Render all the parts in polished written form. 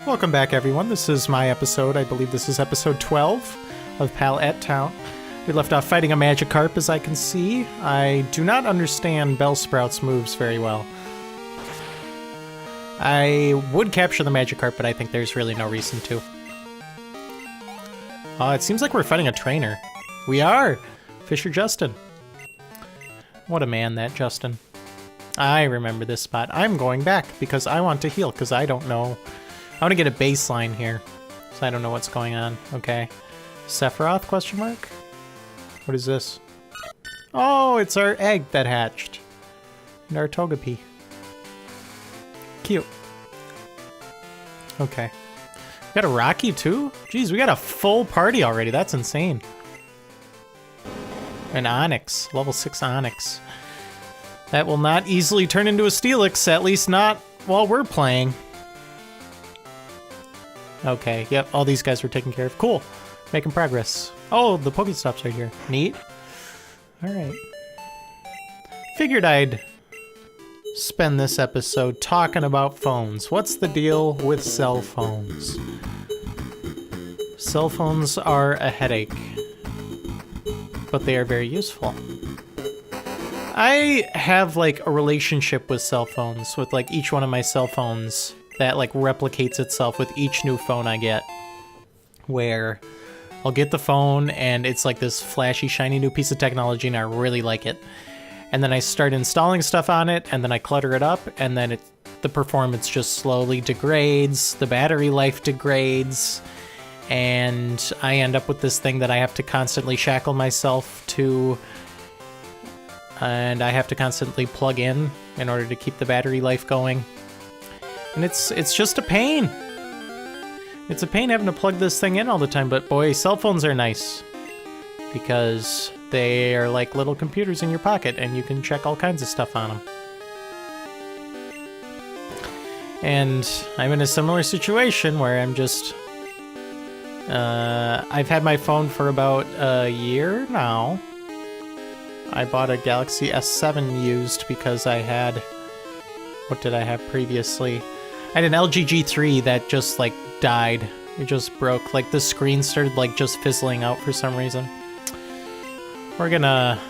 Welcome back, everyone. This is my episode. I believe this is episode 12 of Palette Town. We left off fighting a Magikarp, as I can see. I do not understand Bellsprout's moves very well. I would capture the Magikarp, but I think there's really no reason to. It seems like we're fighting a trainer. We are! Fisher Justin. What a man, that Justin. I remember this spot. I'm going back because I want to heal, because I don't know. I want to get a baseline here, so I don't know what's going on. Okay. Sephiroth, question mark? What is this? Oh, it's our egg that hatched. And our Togepi. Cute. Okay. We got a Rocky too? Jeez, we got a full party already. That's insane. An Onix. Level 6 Onix. That will not easily turn into a Steelix, at least not while we're playing. Okay, yep, all these guys were taken care of. Cool. Making progress. Oh, the Pokestop's right here. Neat. Alright. Figured I'd spend this episode talking about phones. What's the deal with cell phones? Cell phones are a headache, but they are very useful. I have like a relationship with cell phones, with like each one of my cell phones that like replicates itself with each new phone I get, where I'll get the phone and it's like this flashy, shiny new piece of technology and I really like it. And then I start installing stuff on it and then I clutter it up and then the performance just slowly degrades, the battery life degrades, and I end up with this thing that I have to constantly shackle myself to, and I have to constantly plug in order to keep the battery life going. And it's just a pain. It's a pain having to plug this thing in all the time, but boy, cell phones are nice. Because they are like little computers in your pocket, and you can check all kinds of stuff on them. And I'm in a similar situation where I'm just... I've had my phone for about a year now. I bought a Galaxy S7 used because I had... What did I have previously? I had an LG G3 that just like died. It just broke. Like the screen started like just fizzling out for some reason. We're gonna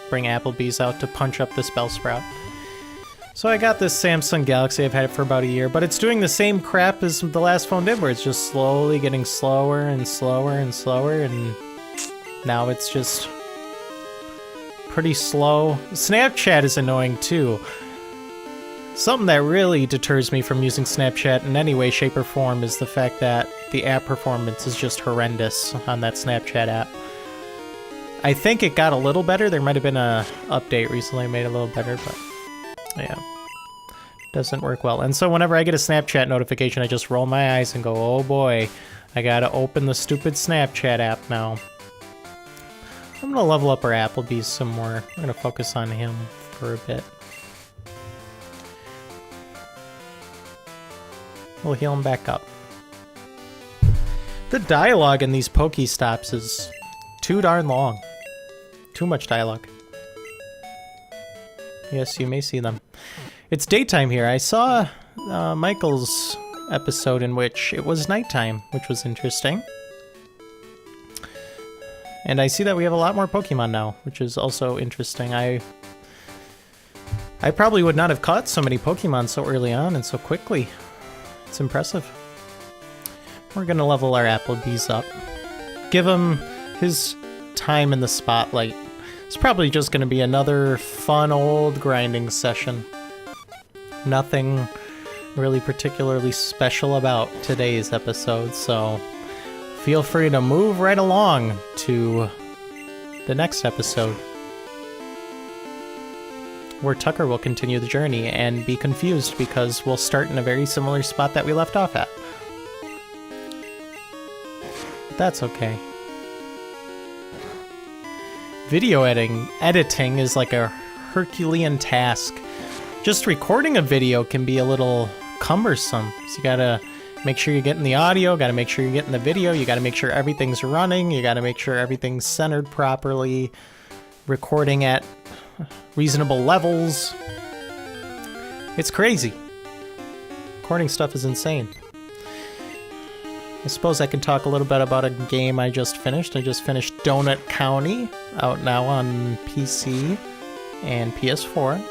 bring Applebee's out to punch up this Bellsprout. So I got this Samsung Galaxy. I've had it for about a year, but it's doing the same crap as the last phone did, where it's just slowly getting slower and slower and slower, and now it's just pretty slow. Snapchat is annoying too. Something that really deters me from using Snapchat in any way, shape, or form is the fact that the app performance is just horrendous on that Snapchat app. I think it got a little better. There might have been a update recently made it a little better, but yeah, doesn't work well. And so whenever I get a Snapchat notification, I just roll my eyes and go, oh boy, I gotta open the stupid Snapchat app now. I'm gonna level up our Applebee's some more. I'm gonna focus on him for a bit. We'll heal him back up. The dialogue in these Pokestops is too darn long. Too much dialogue. Yes, you may see them. It's daytime here. I saw Michael's episode in which it was nighttime, which was interesting. And I see that we have a lot more Pokemon now, which is also interesting. I probably would not have caught so many Pokemon so early on and so quickly. It's impressive. We're gonna level our Applebee's up. Give him his time in the spotlight. It's probably just gonna be another fun old grinding session. Nothing really particularly special about today's episode, so feel free to move right along to the next episode, where Tucker will continue the journey and be confused because we'll start in a very similar spot that we left off at. But that's okay. Video editing is like a Herculean task. Just recording a video can be a little cumbersome. So you gotta make sure you're getting the audio, gotta make sure you're getting the video, you gotta make sure everything's running, you gotta make sure everything's centered properly, recording at reasonable levels. It's crazy. Recording stuff is insane. I suppose I can talk a little bit about a game I just finished. I just finished Donut County, out now on PC and PS4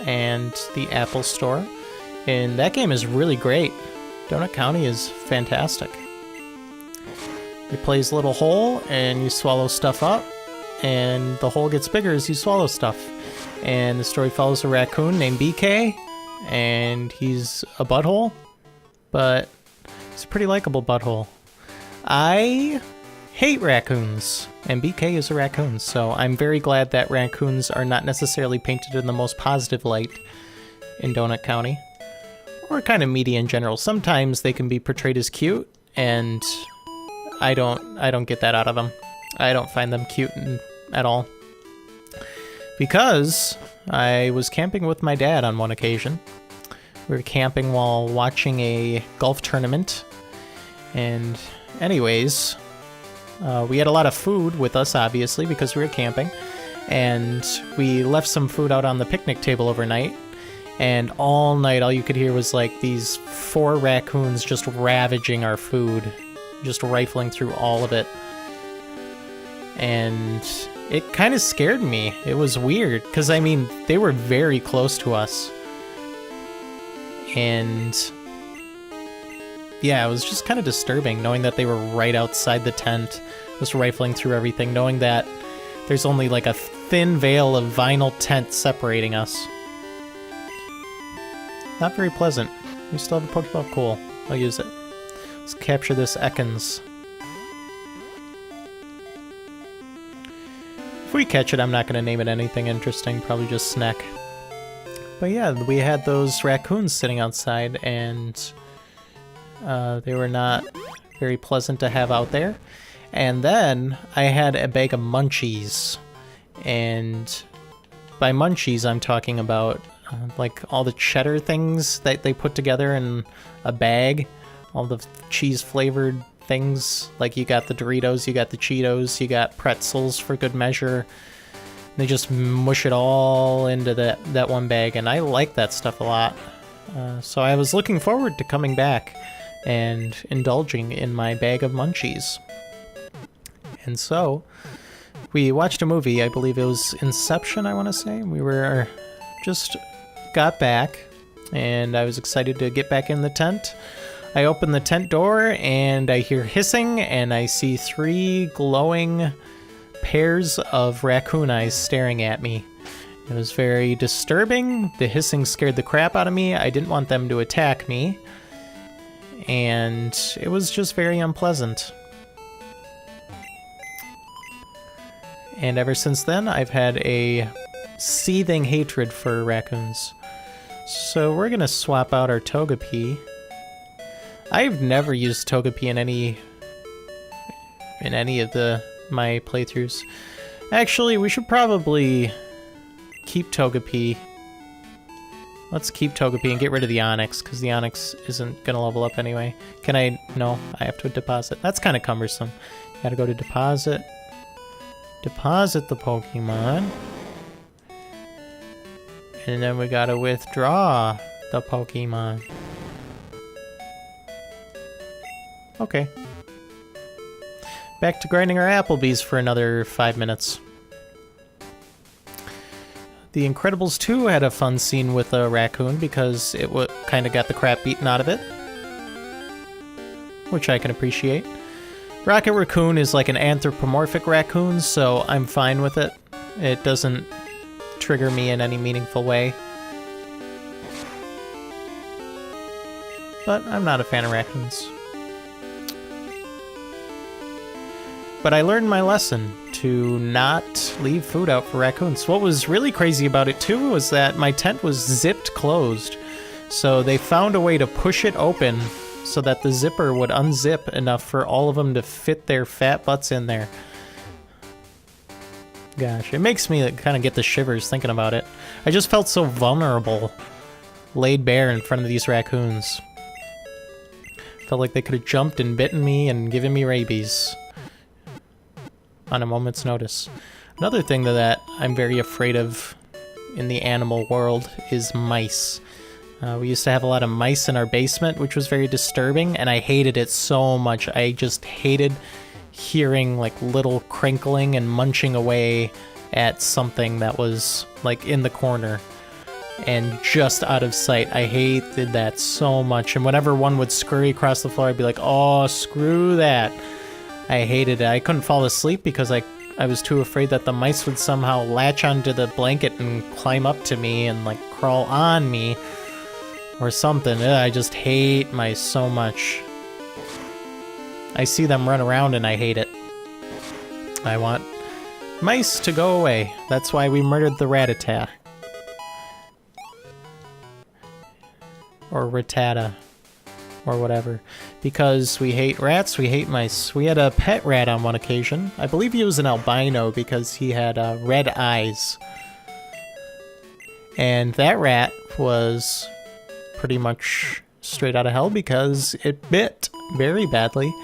and the Apple Store. And that game is really great. Donut County is fantastic. You play as a little hole and you swallow stuff up, and the hole gets bigger as you swallow stuff. And the story follows a raccoon named BK, and he's a butthole, but it's a pretty likable butthole. I hate raccoons, and BK is a raccoon, so I'm very glad that raccoons are not necessarily painted in the most positive light in Donut County, or kind of media in general. Sometimes they can be portrayed as cute, and I don't get that out of them. I don't find them cute at all. Because I was camping with my dad on one occasion. We were camping while watching a golf tournament, and anyways, we had a lot of food with us, obviously, because we were camping, and we left some food out on the picnic table overnight, and all night all you could hear was like these 4 raccoons just ravaging our food, just rifling through all of it. And it kind of scared me. It was weird, because I mean, they were very close to us. And yeah, it was just kind of disturbing knowing that they were right outside the tent, just rifling through everything, knowing that there's only like a thin veil of vinyl tent separating us. Not very pleasant. We still have a Pokeball. Cool. I'll use it. Let's capture this Ekans. If we catch it, I'm not going to name it anything interesting, probably just Snack. But yeah, we had those raccoons sitting outside, and they were not very pleasant to have out there. And then I had a bag of munchies, and by munchies I'm talking about like all the cheddar things that they put together in a bag, all the cheese flavored things. Like you got the Doritos, you got the Cheetos, you got pretzels for good measure. They just mush it all into that one bag, and I like that stuff a lot. So I was looking forward to coming back and indulging in my bag of munchies. And so we watched a movie. I believe it was Inception, I want to say. We were just got back, and I was excited to get back in the tent. I open the tent door, and I hear hissing, and I see 3 glowing pairs of raccoon eyes staring at me. It was very disturbing. The hissing scared the crap out of me. I didn't want them to attack me, and it was just very unpleasant. And ever since then, I've had a seething hatred for raccoons. So we're gonna swap out our Togepi. I've never used Togepi in any of my playthroughs. Actually, we should probably keep Togepi. Let's keep Togepi and get rid of the Onix, because the Onix isn't gonna level up anyway. Can I? No, I have to deposit. That's kind of cumbersome. Gotta go to deposit. Deposit the Pokemon. And then we gotta withdraw the Pokemon. Okay. Back to grinding our Applebee's for another 5 minutes. The Incredibles 2 had a fun scene with a raccoon because it kind of got the crap beaten out of it, which I can appreciate. Rocket Raccoon is like an anthropomorphic raccoon, so I'm fine with it. It doesn't trigger me in any meaningful way. But I'm not a fan of raccoons. But I learned my lesson to not leave food out for raccoons. What was really crazy about it too was that my tent was zipped closed. So they found a way to push it open so that the zipper would unzip enough for all of them to fit their fat butts in there. Gosh, it makes me kind of get the shivers thinking about it. I just felt so vulnerable, laid bare in front of these raccoons. Felt like they could have jumped and bitten me and given me rabies on a moment's notice. Another thing that I'm very afraid of in the animal world is mice. We used to have a lot of mice in our basement, which was very disturbing, and I hated it so much. I just hated hearing like little crinkling and munching away at something that was like in the corner and just out of sight. I hated that so much, and whenever one would scurry across the floor, I'd be like, oh, screw that. I hated it. I couldn't fall asleep because I was too afraid that the mice would somehow latch onto the blanket and climb up to me and like crawl on me or something. Ugh, I just hate mice so much. I see them run around and I hate it. I want mice to go away. That's why we murdered the Rattata. Or Rattata. Or whatever. Because we hate rats, we hate mice. We had a pet rat on one occasion. I believe he was an albino because he had red eyes. And that rat was pretty much straight out of hell because it bit very badly.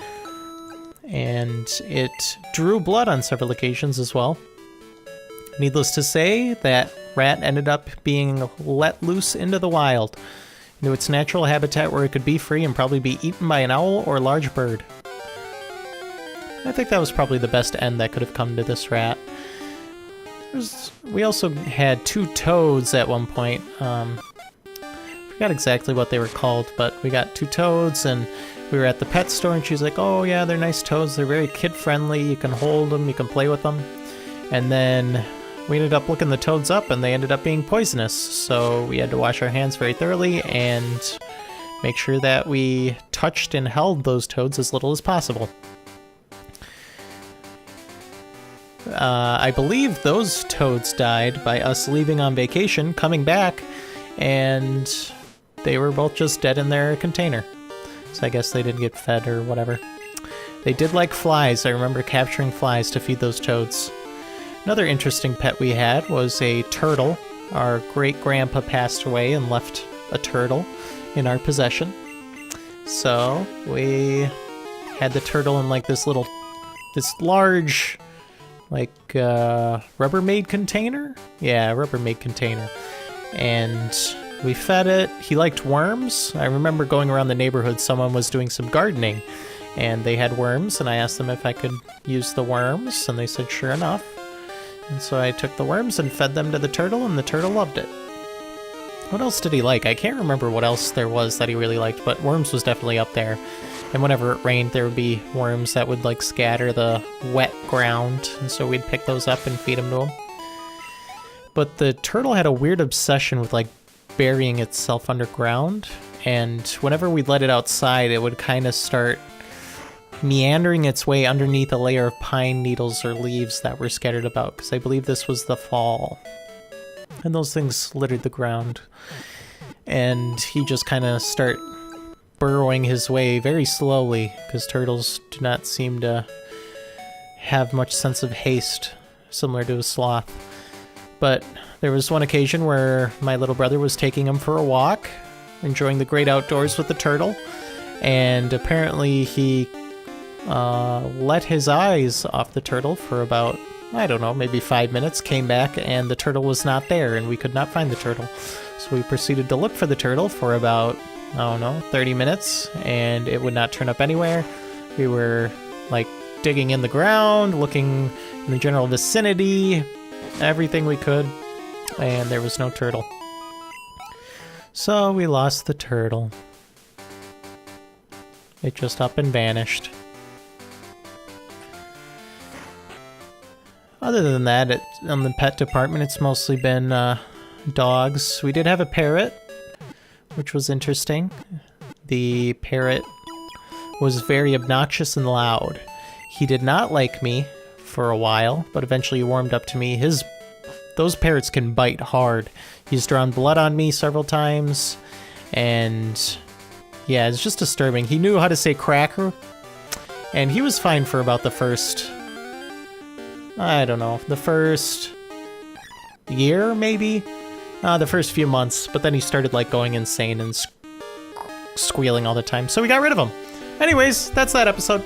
And it drew blood on several occasions as well. Needless to say, that rat ended up being let loose into the wild, into its natural habitat where it could be free and probably be eaten by an owl or a large bird. I think that was probably the best end that could have come to this rat. We also had 2 toads at one point. I forgot exactly what they were called, but we got 2 toads, and we were at the pet store, and she's like, oh yeah, they're nice toads, they're very kid-friendly, you can hold them, you can play with them. And then we ended up looking the toads up, and they ended up being poisonous, so we had to wash our hands very thoroughly and make sure that we touched and held those toads as little as possible. I believe those toads died by us leaving on vacation, coming back, and they were both just dead in their container. So I guess they didn't get fed or whatever. They did like flies. I remember capturing flies to feed those toads. Another interesting pet we had was a turtle. Our great-grandpa passed away and left a turtle in our possession. So we had the turtle in like this large, like Rubbermaid container? Yeah, Rubbermaid container. And we fed it. He liked worms. I remember going around the neighborhood, someone was doing some gardening, and they had worms, and I asked them if I could use the worms, and they said sure enough. And so I took the worms and fed them to the turtle, and the turtle loved it. What else did he like? I can't remember what else there was that he really liked, but worms was definitely up there. And whenever it rained, there would be worms that would like scatter the wet ground, and so we'd pick those up and feed them to him. But the turtle had a weird obsession with like burying itself underground, and whenever we'd let it outside, it would kind of start meandering its way underneath a layer of pine needles or leaves that were scattered about, because I believe this was the fall. And those things littered the ground. And he just kind of start burrowing his way very slowly, because turtles do not seem to have much sense of haste, similar to a sloth. But there was one occasion where my little brother was taking him for a walk, enjoying the great outdoors with the turtle, and apparently he let his eyes off the turtle for about, I don't know, maybe 5 minutes, came back, and the turtle was not there, and we could not find the turtle. So we proceeded to look for the turtle for about, I don't know, 30 minutes, and it would not turn up anywhere. We were, like, digging in the ground, looking in the general vicinity, everything we could, and there was no turtle. So we lost the turtle. It just up and vanished. Other than that, on the pet department, it's mostly been dogs. We did have a parrot, which was interesting. The parrot was very obnoxious and loud. He did not like me for a while, but eventually he warmed up to me. Those parrots can bite hard. He's drawn blood on me several times, and yeah, it's just disturbing. He knew how to say cracker, and he was fine for about the first, I don't know, the first year, maybe? The first few months, but then he started like going insane and squealing all the time, so we got rid of him. Anyways, that's that episode.